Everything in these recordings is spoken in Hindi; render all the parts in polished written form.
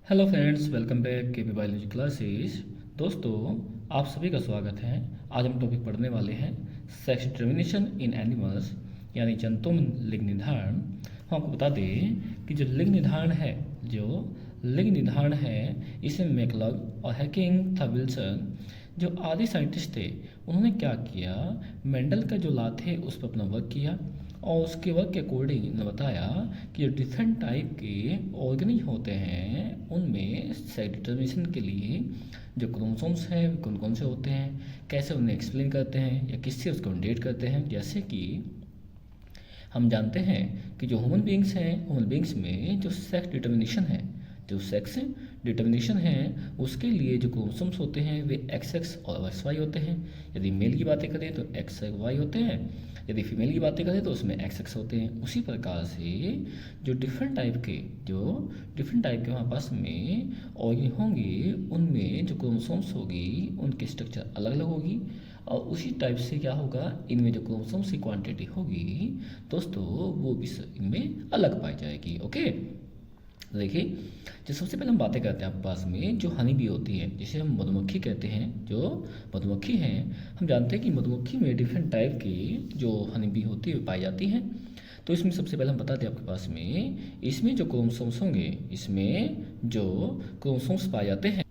हेलो फ्रेंड्स, वेलकम बैक के बायोलॉजी क्लासेस। दोस्तों, आप सभी का स्वागत है। आज हम टॉपिक पढ़ने वाले हैं सेक्स डिटर्मिनेशन इन एनिमल्स, यानी जंतुओं में लिंग निर्धारण। हम आपको बता दें कि जो लिंग निर्धारण है इसमें मैकलॉग और हैकिंग था विल्सन जो आदि साइंटिस्ट थे, उन्होंने क्या किया, मेंडल का जो लॉ थे उस पर अपना वर्क किया और उसके वर्क के अकॉर्डिंग उन्होंने बताया कि जो डिफरेंट टाइप के ऑर्गेनिज होते हैं उनमें सेक्स डिटर्मिनेशन के लिए जो क्रोमोसोम्स हैं कौन कौन से होते हैं, कैसे उन्हें एक्सप्लेन करते हैं या किससे उसको डेट करते हैं। जैसे कि हम जानते हैं कि जो ह्यूमन बींग्स हैं, ह्यूमन बींग्स में जो सेक्स डिटर्मिनेशन है, जो सेक्स डिटर्मिनेशन है उसके लिए जो क्रोमोसोम्स होते हैं वे एक्स एक्स और एक्स वाई होते हैं। यदि मेल की बातें करें तो एक्स वाई होते हैं, यदि फीमेल की बातें करें तो उसमें एक्स एक्स होते हैं। उसी प्रकार से जो डिफरेंट टाइप के हमारे पास में ऑर्गन होंगे उनमें जो क्रोमोसोम्स होगी उनकी स्ट्रक्चर अलग अलग होगी और उसी टाइप से क्या होगा, इनमें जो क्रोमोसोम्स की क्वांटिटी होगी दोस्तों वो भी इनमें अलग पाई जाएगी। ओके, देखिए, जो सबसे पहले हम बातें करते हैं आपके पास में जो हनी बी होती है, जिसे हम मधुमक्खी कहते हैं। जो मधुमक्खी हैं, हम जानते हैं कि मधुमक्खी में डिफरेंट टाइप की जो हनी बी होती है पाई जाती हैं। तो इसमें सबसे पहले हम बताते हैं आपके पास में इसमें जो क्रोमोसोम्स होंगे, इसमें जो क्रोमोसोम्स पाए जाते हैं,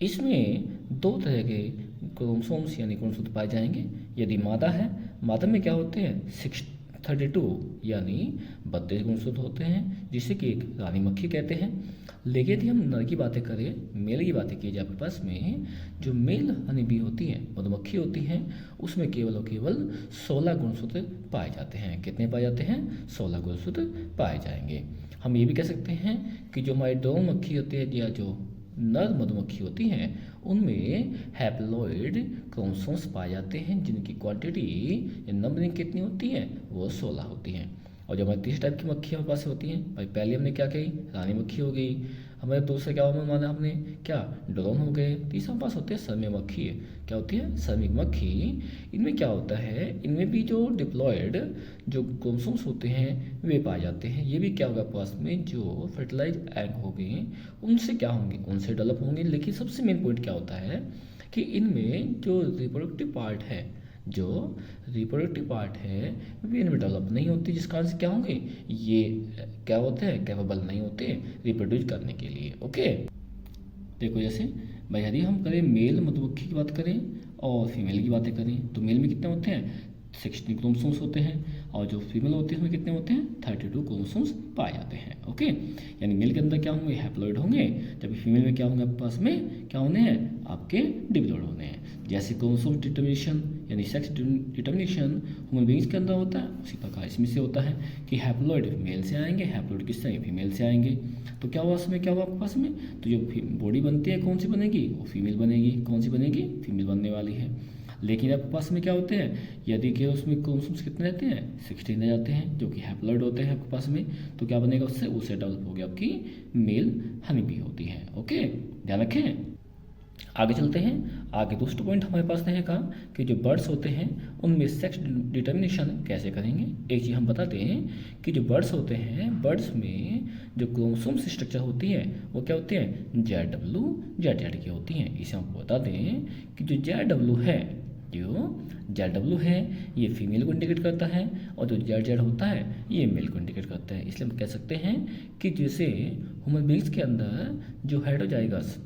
इसमें दो तरह के क्रोमोसोम्स यानी गुणसूत्र पाए जाएंगे। यदि मादा है, मादा में क्या होते हैं 632 यानी 32 गुणसूत्र होते हैं, जिसे कि एक रानी मक्खी कहते हैं। लेकिन यदि हम नर की बातें करें, मेल की बातें की जाए आपके पास में, जो मेल हनी बी होती हैं, मधुमक्खी होती हैं, उसमें केवल और केवल 16 गुणसूत्र पाए जाते हैं। कितने पाए जाते हैं? 16 गुणसूत्र पाए जाएंगे। हम ये भी कह सकते हैं कि जो हमारी ड्रोन मक्खी होती है या जो नर मधुमक्खी होती हैं उनमें हैप्लॉइड क्रोमोसोम्स पाए जाते हैं, जिनकी क्वांटिटी या नंबरिंग कितनी होती है, वो 16 होती हैं। और जो हमारे तीसरे टाइप की मक्खी हमारे पास होती हैं, भाई पहले हमने क्या कही, रानी मक्खी हो गई, हमारे दूसरे क्या माना हमने, क्या ड्रोन हो गए। तीसरा हमारे पास होते हैं श्रमिक मक्खी। क्या होती है? श्रमिक मक्खी। इनमें क्या होता है, इनमें भी जो डिप्लॉयड जो क्रोमोसोम्स होते हैं वे पाए जाते हैं। ये भी क्या होगा पास में, जो फर्टिलाइज एग हो गए उनसे क्या होंगे, उनसे डेवलप होंगे। लेकिन सबसे मेन पॉइंट क्या होता है कि इनमें जो रिप्रोडक्टिव पार्ट है वे इनमें डेवलप नहीं होती, जिस कारण से क्या होंगे, ये क्या होते हैं, कैपेबल नहीं होते रिप्रोड्यूस करने के लिए। ओके, देखो जैसे भाई यदि हम करें मेल मधुमक्खी की बात करें और फीमेल की बातें करें तो मेल में कितने होते हैं 16 क्रोमोसोम्स होते हैं और जो फीमेल होती है उसमें कितने होते हैं 32 क्रोमोसोम्स पाए जाते हैं। ओके, यानी मेल के अंदर क्या होंगे, हैप्लॉइड होंगे, जबकि फीमेल में क्या होंगे आपके पास में, क्या होने हैं, आपके डिप्लॉइड होने हैं। जैसे क्रोमोसोम डिटर्मिनेशन यानी सेक्स डिटर्मिनेशन ह्यूमन बींग्स के अंदर होता है, उसी प्रकार इसमें से होता है कि हैप्लॉइड मेल से आएंगे, हैप्लॉइड किस तरह फीमेल से आएंगे। तो क्या हुआ इसमें, क्या हुआ आपके पास में, तो जो बॉडी बनती है कौन सी बनेगी, वो फीमेल बनेगी। कौन सी बनेगी, फीमेल बनने वाली है। लेकिन आपके पास में क्या होते हैं, यदि कि उसमें क्रोमोसोम्स कितने रहते हैं 16 रह जाते हैं, जो कि हैप्लॉइड होते हैं आपके पास में, तो क्या बनेगा उससे डेवलप हो गया आपकी मेल हनी बी होती है। ओके, ध्यान रखें। आगे चलते हैं। आगे दूसरा पॉइंट हमारे पास रहेगा कि जो बर्ड्स होते हैं उनमें सेक्स डिटर्मिनेशन कैसे करेंगे। एक चीज़ हम बताते हैं कि जो बर्ड्स होते हैं, बर्ड्स में जो क्रोमोसोम्स स्ट्रक्चर होती है वो क्या होती है, ZW की होती हैं। इसे हम बता दें कि जो ZW है ये फीमेल को इंडिकेट करता है और जो ZZ होता है ये मेल को इंडिकेट करता है। इसलिए हम कह सकते हैं कि जैसे ह्यूमन बींग्स के अंदर जो हेटरोजाइगस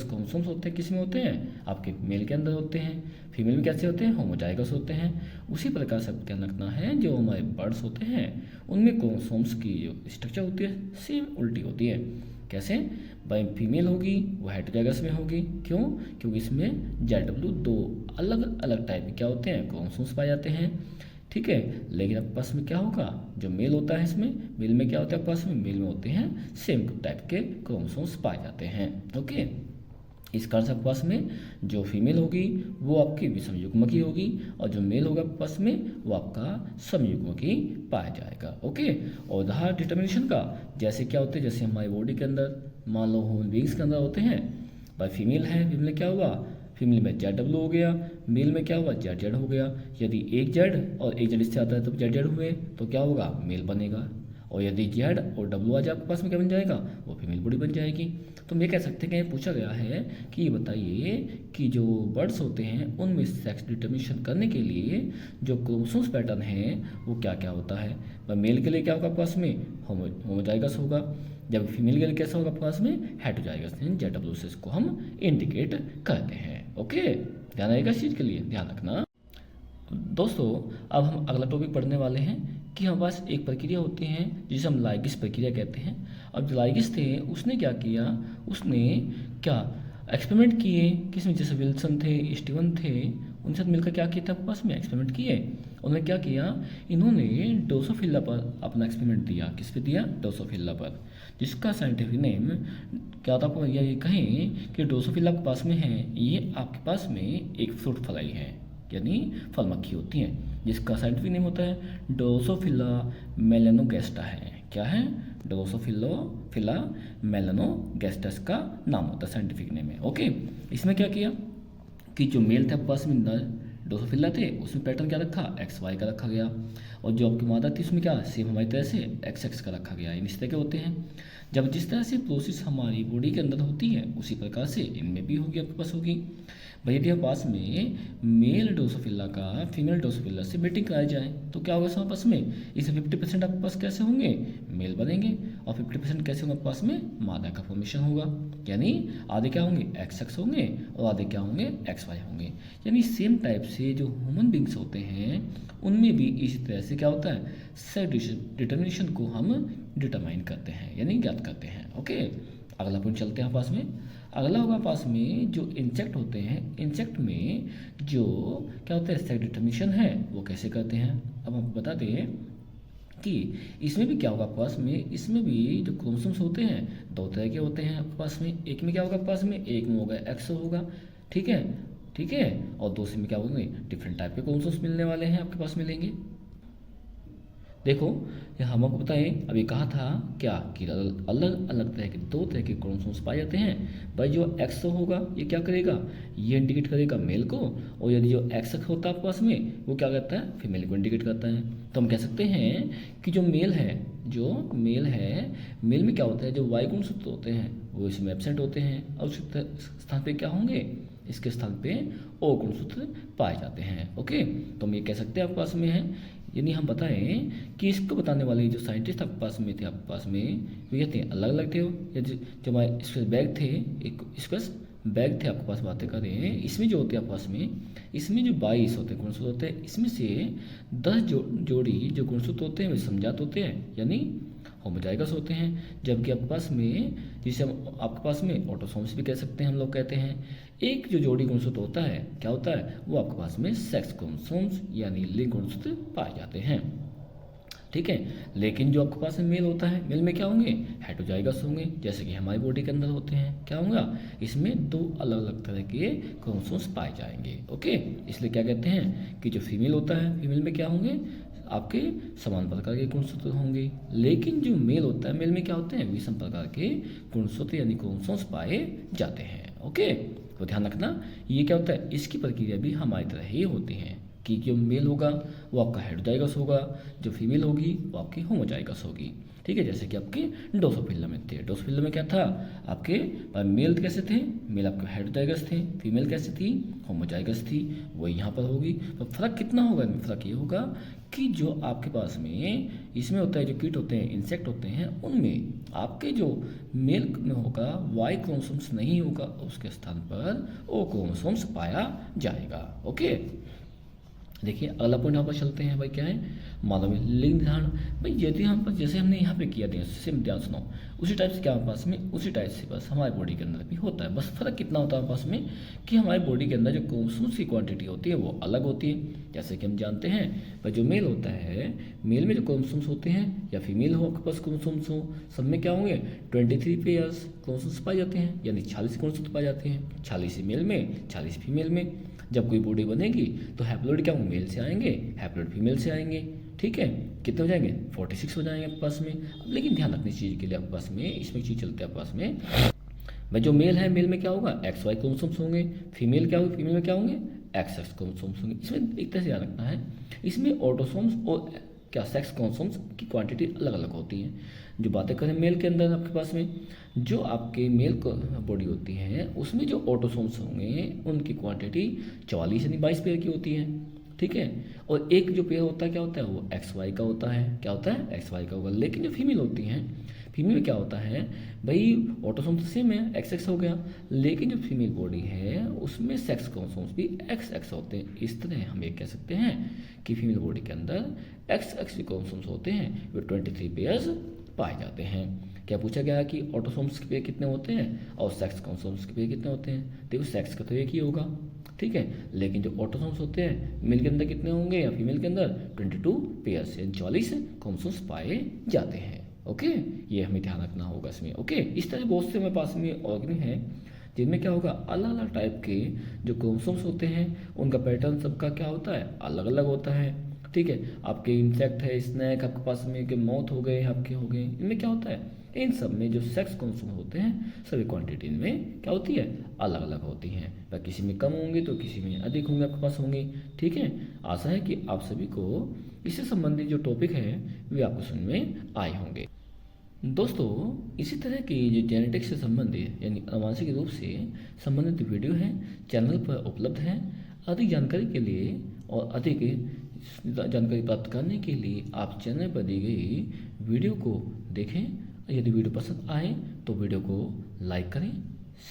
क्रोमोसोम्स होते हैं किस में होते हैं, आपके मेल के अंदर होते हैं, फीमेल में कैसे होते हैं, होमोजाइगस होते हैं। उसी प्रकार से ध्यान रखना है जो हमारे बर्ड्स होते हैं उनमें क्रोमोसोम्स की जो स्ट्रक्चर होती है सेम उल्टी होती है। कैसे, भाई फीमेल होगी वो हेटरोजाइगस में होगी, क्यों, क्योंकि इसमें ZW दो अलग अलग टाइप के क्या होते हैं क्रोमोसोम्स पाए जाते हैं। ठीक है, लेकिन आपके पास में क्या होगा, जो मेल होता है इसमें, मेल में क्या होता है आपके पास में, मेल में होते हैं सेम टाइप के क्रोमोसोम्स पाए जाते हैं। ओके, इस कारण से आपके पास में जो फीमेल होगी वो आपकी विषम युग्मकी होगी और जो मेल होगा आपके पास में वो आपका समयुग्मकी पाया जाएगा। ओके, और रहा डिटर्मिनेशन का, जैसे क्या होते हैं, जैसे हमारी बॉडी के अंदर मान लो ह्यूमन बींग्स के अंदर होते हैं, भाई फीमेल है, फीमेल में क्या हुआ, फीमेल में ZW हो गया, मेल में क्या हुआ ZZ हो गया। यदि एक जेड और एक जेड इससे आता है तो ZZ हुए तो क्या होगा, मेल बनेगा। और यदि जेड और डब्ल्यू आ जाए आपके पास में क्या बन जाएगा, वो फीमेल बॉडी बन जाएगी। तो हम ये कह सकते हैं कि पूछा गया है कि ये बताइए कि जो बर्ड्स होते हैं उनमें सेक्स डिटर्मिनेशन करने के लिए जो क्रोमोसोम्स पैटर्न है वो क्या क्या होता है। वह मेल के लिए क्या होगा आपके पास में होमोजाइगस होगा, जब फीमेल के लिए कैसा होगा आपके पास में हेटेरोजाइगस, जेड डब्ल्यू से इसको हम इंडिकेट करते हैं। ओके, ध्यान रहेगा इस चीज़ के लिए, ध्यान रखना। दोस्तों अब हम अगला टॉपिक पढ़ने वाले हैं कि हमारे पास एक प्रक्रिया होती है जिसे हम लाइगिस प्रक्रिया कहते हैं। अब जो लाइगिस थे उसने क्या किया, उसने क्या एक्सपेरिमेंट किए, किसमें, जैसे विल्सन थे, स्टीवन थे, उनके साथ मिलकर क्या किया था आपके पास में एक्सपेरिमेंट किए। उन्होंने क्या किया, इन्होंने ड्रोसोफिला पर अपना एक्सपेरिमेंट दिया। किस पे दिया, ड्रोसोफिला पर, जिसका साइंटिफिक नेम क्या था आपको, ये कहें कि ड्रोसोफिला आपके पास में है, ये आपके पास में एक फ्रूट फ्लाई है, यानी फल मक्खी होती हैं, जिसका साइंटिफिक नेम होता है ड्रोसोफिला मेलानोगेस्टा है। क्या है, ड्रोसोफिला मेलानोगेस्टा का नाम होता है, साइंटिफिक नेम है। ओके, इसमें क्या किया कि जो मेल थे आपके पास में ड्रोसोफिला थे, उसमें पैटर्न क्या रखा, एक्स वाई का रखा गया, और जो आपकी मादा थी उसमें क्या सेम हमारी तरह से एक्स एक्स का रखा गया। इस तरह के होते हैं। जब जिस तरह से प्रोसेस हमारी बॉडी के अंदर होती है उसी प्रकार से इनमें भी होगी, आपके पास होगी। भाई यदि आपके पास में मेल ड्रोसोफिला का फीमेल ड्रोसोफिला से मेटिंग कराया जाए तो क्या होगा हमारे पास में, इसमें 50% आपके पास कैसे होंगे, मेल बनेंगे, और 50% कैसे होंगे आपके पास में, मादा का फॉर्मेशन होगा। यानी आधे क्या होंगे, एक्स एक्स होंगे और आधे क्या होंगे, एक्स वाई होंगे। यानी सेम टाइप से जो ह्यूमन बींग्स होते हैं उनमें भी इसी तरह से क्या होता है, सेक्स डिटर्मिनेशन को हम डिटरमाइन करते हैं, यानी ज्ञात करते हैं। ओके, अगला पॉइंट चलते हैं पास में। अगला होगा पास में जो इंसेक्ट होते हैं, इंसेक्ट में जो क्या होता है, सेक्स डिटर्मिनेशन है वो कैसे करते हैं। अब हम बता दें कि इसमें भी क्या होगा आपके पास में, इसमें भी जो क्रोमोसोम्स होते हैं दो तरह के होते हैं आपके पास में। एक में क्या होगा आपके पास में, एक में होगा एक्स होगा, ठीक है, ठीक है, और दूसरे में क्या होंगे, डिफरेंट टाइप के क्रोमोसोम्स मिलने वाले हैं, आपके पास मिलेंगे। देखो ये हम आपको बताएं, अभी कहा था क्या कि अलग अलग तरह के दो तरह के क्रोमोसोम्स पाए जाते हैं। भाई जो एक्स होगा ये क्या करेगा, ये इंडिकेट करेगा मेल को, और यदि जो एक्स होता है आपके पास में वो क्या करता है, फीमेल को इंडिकेट करता है। तो हम कह सकते हैं कि जो मेल है, मेल में क्या होता है, जो वाई गुणसूत्र होते हैं वो इसमें एब्सेंट होते हैं, और उस स्थान पे क्या होंगे, इसके स्थान पे ओ गुणसूत्र पाए जाते हैं। ओके, तो हम ये कह सकते हैं आपके पास में है। यानी हम बताएं कि इसको बताने वाले जो साइंटिस्ट आपके पास में थे, आपके पास में वो ये थे अलग अलग थे। जो हमारे स्पेस बैग थे, एक स्पेस बैग थे आपके पास, बातें करें इसमें जो होते हैं आपके पास में, इसमें जो 22 होते हैं गुणसूत्र होते हैं, इसमें से 10 जोड़ी जो गुणसूत्र होते हैं वे समझात होते हैं, यानी होमोजाइगस होते हैं। जबकि आपके पास में, जिसे हम आपके पास में ऑटोसोम्स भी कह सकते हैं, हम लोग कहते हैं, एक जो जोड़ी गुणसूत्र होता है क्या होता है, वो आपके पास में सेक्स क्रोमोसोम्स यानी लिंग गुणसूत्र पाए जाते हैं, ठीक है। लेकिन जो आपके पास में मेल होता है, मेल में क्या होंगे, हेटेरोजाइगस होंगे, जैसे कि हमारी बॉडी के अंदर होते हैं। क्या होगा, इसमें दो अलग अलग तरह के क्रोमोसोम्स पाए जाएंगे। ओके, इसलिए क्या कहते हैं कि जो फीमेल होता है, फीमेल में क्या होंगे, आपके समान प्रकार के गुणसूत्र होंगे। लेकिन जो मेल होता है, मेल में क्या होते हैं, विषम प्रकार के गुणसूत्र यानी क्रोमोसोम्स पाए जाते हैं। ओके, तो ध्यान रखना, ये क्या होता है, इसकी प्रक्रिया भी हमारी तरह ही होती है कि जो मेल होगा वो आपका हेटेरोजाइगस होगा, जो फीमेल होगी वो आपकी होमोजाइगस होगी, ठीक है। जैसे कि आपके ड्रोसोफिला में थे, ड्रोसोफिला में क्या था, आपके मेल कैसे थे, मेल आपके हेटेरोजाइगस थे, फीमेल कैसे थी, होमोजाइगस थी, वो यहाँ पर होगी। तो फर्क कितना होगा, इनमें फर्क ये होगा कि जो आपके पास में इसमें होता है, जो कीट होते हैं, इंसेक्ट होते हैं, उनमें आपके जो मेल में होगा वाई क्रोमोसोम्स नहीं होगा, उसके स्थान पर ओ क्रोमोसोम्स पाया जाएगा। ओके, देखिए अगला पॉइंट यहाँ पर चलते हैं। भाई क्या है, मानव लिंग निर्धारण। भाई यदि हम पर जैसे हमने यहाँ पे किया था, सेम ध्यान सुनो, उसी टाइप से क्या हमारे पास में, उसी टाइप से बस हमारे बॉडी के अंदर भी होता है। बस फर्क कितना होता है हमारे पास में कि हमारे बॉडी के अंदर जो क्रोमोसोम्स की क्वांटिटी होती है वो अलग होती है। जैसे कि हम जानते हैं भाई जो मेल होता है, मेल में जो क्रोमोसोम्स होते हैं, या फीमेल हो आपके पास क्रोमोसोम्स हो, सब में क्या होंगे 23 पेयर्स क्रोमोसोम्स पाए जाते हैं, यानी 46 क्रोमोसोम्स पाए जाते हैं, 46 मेल में 46 फीमेल में। जब कोई बॉडी बनेगी तो हैप्लॉइड क्या मेल से आएंगे, हैप्लॉइड फीमेल से आएंगे, ठीक है। कितने हो जाएंगे, 46 हो जाएंगे आपके पास में। अब लेकिन ध्यान रखने चीज़ के लिए आपके पास में, इसमें चीज़ चलते हैं आपके पास में, भाई जो मेल है, मेल में क्या होगा, एक्स वाई क्रोमोसोम्स होंगे, फीमेल क्या होगी, फीमेल में क्या होंगे, एक्स एक्स क्रोमोसोम्स होंगे। इसमें एक तरह से याद रखना है, इसमें ऑटोसोम्स और क्या सेक्स क्रोमोसोम्स की क्वांटिटी अलग अलग होती हैं। जो बातें करें मेल के अंदर आपके पास में, जो आपके मेल बॉडी होती है उसमें जो ऑटोसोम्स होंगे उनकी क्वांटिटी 44 यानी 22 पेयर की होती है, ठीक है। और एक जो पेयर होता है क्या होता है, वो एक्स वाई का होता है, क्या होता है, एक्स वाई का होगा। लेकिन जो फीमेल होती हैं, फीमेल में क्या होता है भाई, ऑटोसोम तो सेम है, एक्स एक्स हो गया, लेकिन जो फीमेल बॉडी है उसमें सेक्स क्रोमोसोम्स भी एक्स एक्स होते हैं। इस तरह हम ये कह सकते हैं कि फीमेल बॉडी के अंदर एक्स एक्स क्रोमोसोम्स होते हैं, वे 23 पेयर्स पाए जाते हैं। क्या पूछा गया कि ऑटोसोम्स के पेयर कितने होते हैं और सेक्स क्रोमोसोम्स के पेयर कितने होते हैं। देखो सेक्स का तो एक ही होगा, ठीक है, लेकिन जो ऑटोसोम्स होते हैं मेल के अंदर कितने होंगे या फीमेल के अंदर 22 पेयर्स यानी 44 क्रोमोसोम्स पाए जाते हैं। ओके, ये हमें ध्यान रखना होगा इसमें। ओके, इस तरह बहुत से हमारे पास में ऑर्गेन है जिनमें क्या होगा, अलग अलग टाइप के जो क्रोमोसोम्स होते हैं उनका पैटर्न सबका क्या होता है, अलग अलग होता है, ठीक है। आपके इंसेक्ट है, स्नैक आपके पास में, के मौत हो गए, आपके हो गए, इनमें क्या होता है, इन सब में जो सेक्स क्रोमोसोम होते हैं सभी क्वांटिटी इनमें क्या होती है, अलग अलग होती हैं। वह किसी में कम होंगे तो किसी में अधिक होंगे आपके पास होंगे, ठीक है। आशा है कि आप सभी को इससे संबंधित जो टॉपिक है वे आपको समझ में आए होंगे। दोस्तों, इसी तरह की जो जेनेटिक्स से संबंधित यानी आनुवंशिक रूप से संबंधित वीडियो हैं चैनल पर उपलब्ध हैं। अधिक जानकारी के लिए और अधिक जानकारी प्राप्त करने के लिए आप चैनल पर दी गई वीडियो को देखें। यदि वीडियो पसंद आए तो वीडियो को लाइक करें,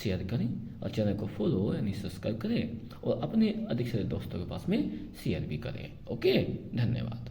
शेयर करें और चैनल को फॉलो यानी सब्सक्राइब करें और अपने अधिक से दोस्तों के पास में शेयर भी करें। ओके, धन्यवाद।